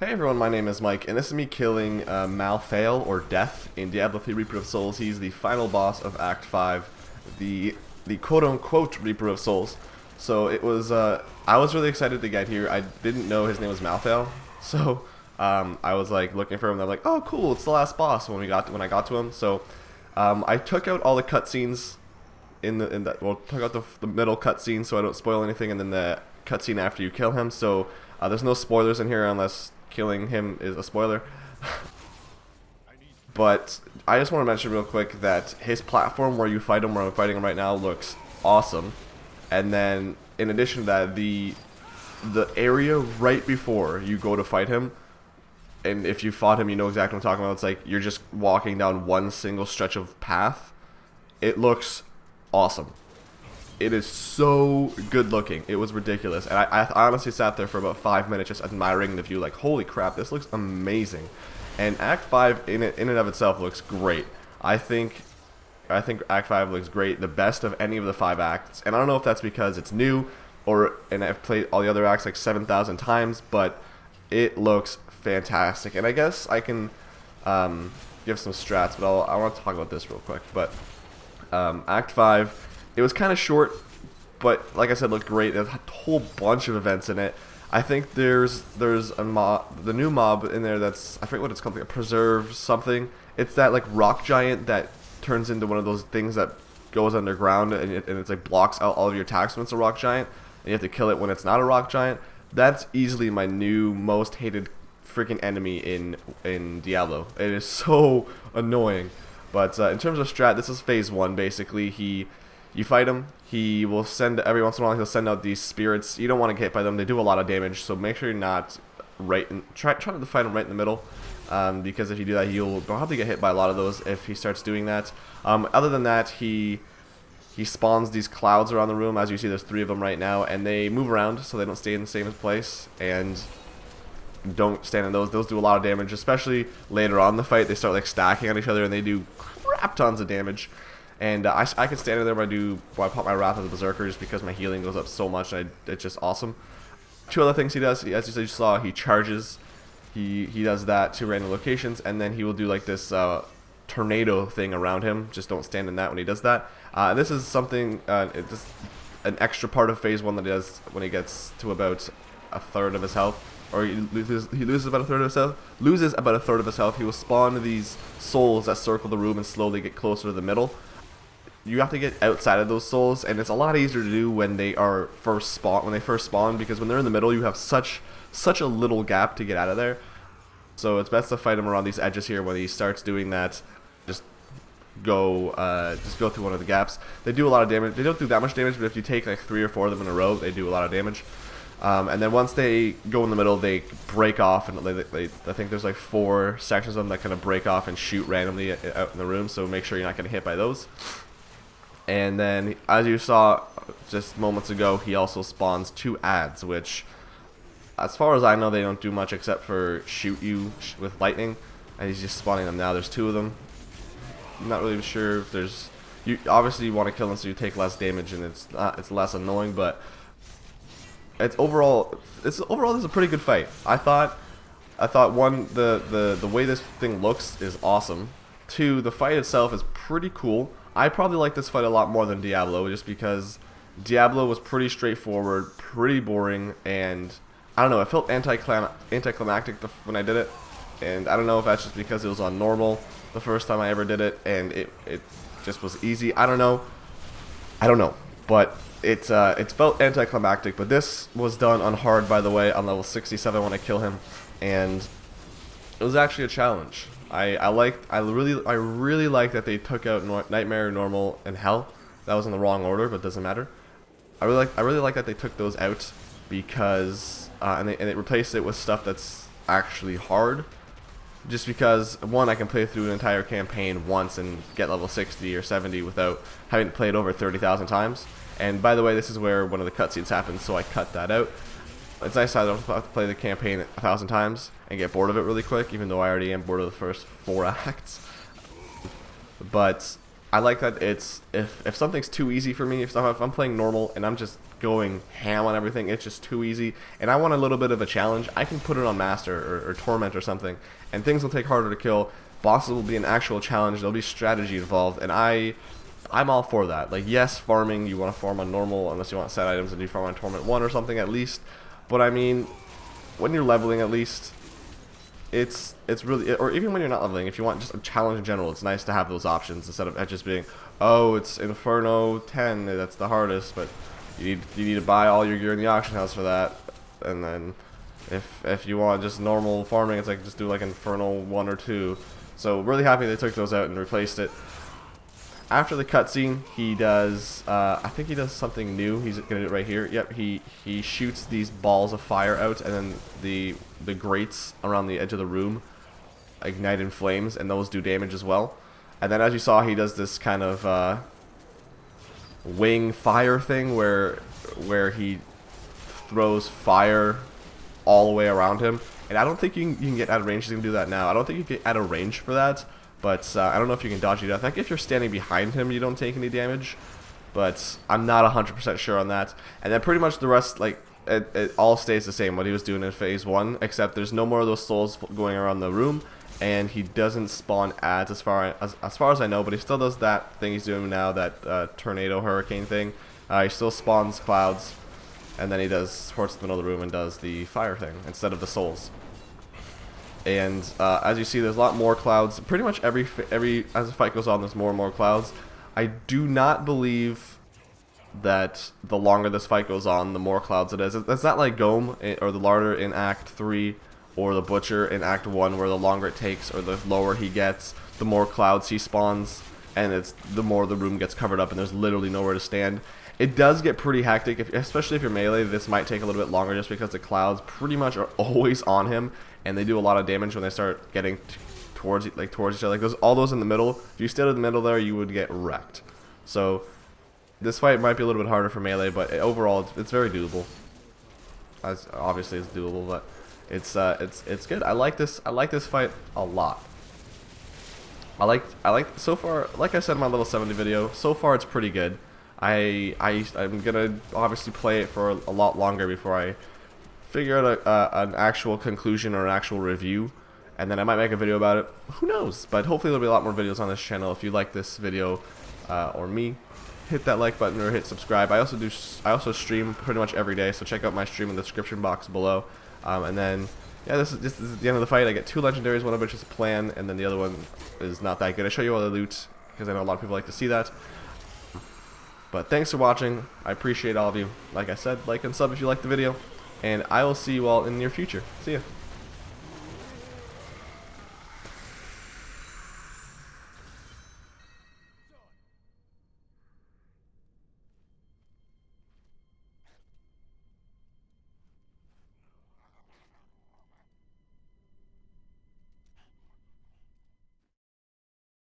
Hey everyone, my name is Mike, and this is me killing Malthael, or Death, in Diablo 3 Reaper of Souls. He's the final boss of Act 5, the quote-unquote Reaper of Souls. So it was, I was really excited to get here. I didn't know his name was Malthael, so I was like looking for him, and I'm like, oh cool, it's the last boss when I got to him. So I took out all the cutscenes took out the middle cutscene so I don't spoil anything, and then the cutscene after you kill him. So there's no spoilers in here unless killing him is a spoiler. But I just want to mention real quick that his platform where you fight him, where I'm fighting him right now, looks awesome. And then in addition to that, the area right before you go to fight him, and if you fought him, you know exactly what I'm talking about. It's like you're just walking down one single stretch of path. It looks awesome. It is so good looking. It was ridiculous. And I honestly sat there for about 5 minutes just admiring the view, like, holy crap, this looks amazing. And Act 5 in and of itself looks great. I think Act 5 looks great, the best of any of the 5 acts. And I don't know if that's because it's new, and I've played all the other acts like 7,000 times, but it looks fantastic. And I guess I can give some strats, but I want to talk about this real quick. But Act 5, it was kind of short, but like I said, looked great. There's a whole bunch of events in it. I think there's the new mob in there that's, I forget what it's called, like a preserve something. It's that like rock giant that turns into one of those things that goes underground, and it's like blocks out all of your attacks when it's a rock giant, and you have to kill it when it's not a rock giant. That's easily my new most hated freaking enemy in Diablo. It is so annoying. But in terms of strat, this is phase 1 basically. You fight him, he will send, every once in a while he'll send out these spirits. You don't want to get hit by them, they do a lot of damage, so make sure you're not try not to fight him right in the middle, because if you do that, you'll probably get hit by a lot of those if he starts doing that. Other than that, he spawns these clouds around the room. As you see, there's 3 of them right now, and they move around, so they don't stay in the same place, and don't stand in those. Those do a lot of damage, especially later on in the fight. They start like stacking on each other, and they do crap tons of damage. And I can stand in there when I pop my Wrath of the Berserker, just because my healing goes up so much, and it's just awesome. 2 other things he does, as you saw, he charges. He does that to random locations, and then he will do like this tornado thing around him. Just don't stand in that when he does that. And this is something, just an extra part of phase 1 that he does when he gets to about a third of his health. Or he loses about a third of his health. He will spawn these souls that circle the room and slowly get closer to the middle. You have to get outside of those souls, and it's a lot easier to do when they first spawn, because when they're in the middle, you have such a little gap to get out of there. So it's best to fight him around these edges here. When he starts doing that, just go through one of the gaps. They do a lot of damage. They don't do that much damage, but if you take like 3 or 4 of them in a row, they do a lot of damage. And then once they go in the middle, they break off, and I think there's like 4 sections of them that kind of break off and shoot randomly out in the room. So make sure you're not getting hit by those. And then, as you saw just moments ago, he also spawns 2 ads, which, as far as I know, they don't do much except for shoot you with lightning. And he's just spawning them now. There's 2 of them. I'm not really sure if there's... You obviously want to kill them so you take less damage, and it's less annoying, but overall this is a pretty good fight. I thought one, the way this thing looks is awesome. 2, the fight itself is pretty cool. I probably like this fight a lot more than Diablo, just because Diablo was pretty straightforward, pretty boring, and I don't know, it felt anticlimactic when I did it, and I don't know if that's just because it was on normal the first time I ever did it, and it just was easy. I don't know, but it felt anticlimactic. But this was done on hard, by the way, on level 67 when I kill him, and it was actually a challenge. I really like that they took out Nightmare, Normal, and Hell. That was in the wrong order, but doesn't matter. I really like that they took those out, because and they replaced it with stuff that's actually hard. Just because, one, I can play through an entire campaign once and get level 60 or 70 without having to play it over 30,000 times. And by the way, this is where one of the cutscenes happens, so I cut that out. It's nice I don't have to play the campaign 1,000 times and get bored of it really quick, even though I already am bored of the first 4 acts. But I like that it's if something's too easy for me, if I'm playing normal and I'm just going ham on everything, it's just too easy, and I want a little bit of a challenge, I can put it on Master or Torment or something, and things will take harder to kill. Bosses will be an actual challenge. There'll be strategy involved, and I'm all for that. Like, yes, farming, you want to farm on normal unless you want set items and you farm on Torment 1 or something at least. But I mean, when you're leveling at least, it's really, or even when you're not leveling, if you want just a challenge in general, it's nice to have those options instead of it just being, oh, it's Inferno 10, that's the hardest, but you need to buy all your gear in the auction house for that. And then if you want just normal farming, it's like just do like Inferno 1 or 2. So really happy they took those out and replaced it. After the cutscene, he does, I think he does something new. He's gonna do it right here. Yep, he shoots these balls of fire out, and then the grates around the edge of the room ignite in flames, and those do damage as well. And then, as you saw, he does this kind of wing fire thing where he throws fire all the way around him. And I don't think you can get out of range. He's gonna do that now. I don't think you can get out of range for that. But I don't know if you can dodge it. I think if you're standing behind him, you don't take any damage. But I'm not 100% sure on that. And then pretty much the rest, like, it all stays the same, what he was doing in Phase 1. Except there's no more of those souls going around the room. And he doesn't spawn ads as far as I know. But he still does that thing he's doing now, that tornado hurricane thing. He still spawns clouds. And then he ports to the middle of the room and does the fire thing instead of the souls. And as you see, there's a lot more clouds. Pretty much every as the fight goes on, there's more and more clouds. I do not believe that the longer this fight goes on, the more clouds it is. It's not like Gome or the Larder in Act 3 or the Butcher in Act 1, where the longer it takes or the lower he gets, the more clouds he spawns, and it's the more the room gets covered up and there's literally nowhere to stand. It does get pretty hectic, especially if you're melee. This might take a little bit longer just because the clouds pretty much are always on him, and they do a lot of damage when they start getting towards each other. Like all those in the middle, if you stayed in the middle there, you would get wrecked. So this fight might be a little bit harder for melee, but overall it's very doable. As obviously it's doable, but it's good. I like this fight a lot. I like so far. Like I said in my level 70 video, so far it's pretty good. I'm gonna obviously play it for a lot longer before I figure out an actual conclusion or an actual review, and then I might make a video about it. Who knows? But hopefully there'll be a lot more videos on this channel. If you like this video or me, hit that like button or hit subscribe. I also stream pretty much every day, so check out my stream in the description box below. And then yeah, this is the end of the fight. I get 2 legendaries, one of which is a plan, and then the other one is not that good. I show you all the loot because I know a lot of people like to see that. But thanks for watching. I appreciate all of you. Like I said, like and sub if you like the video. And I will see you all in the near future. See ya.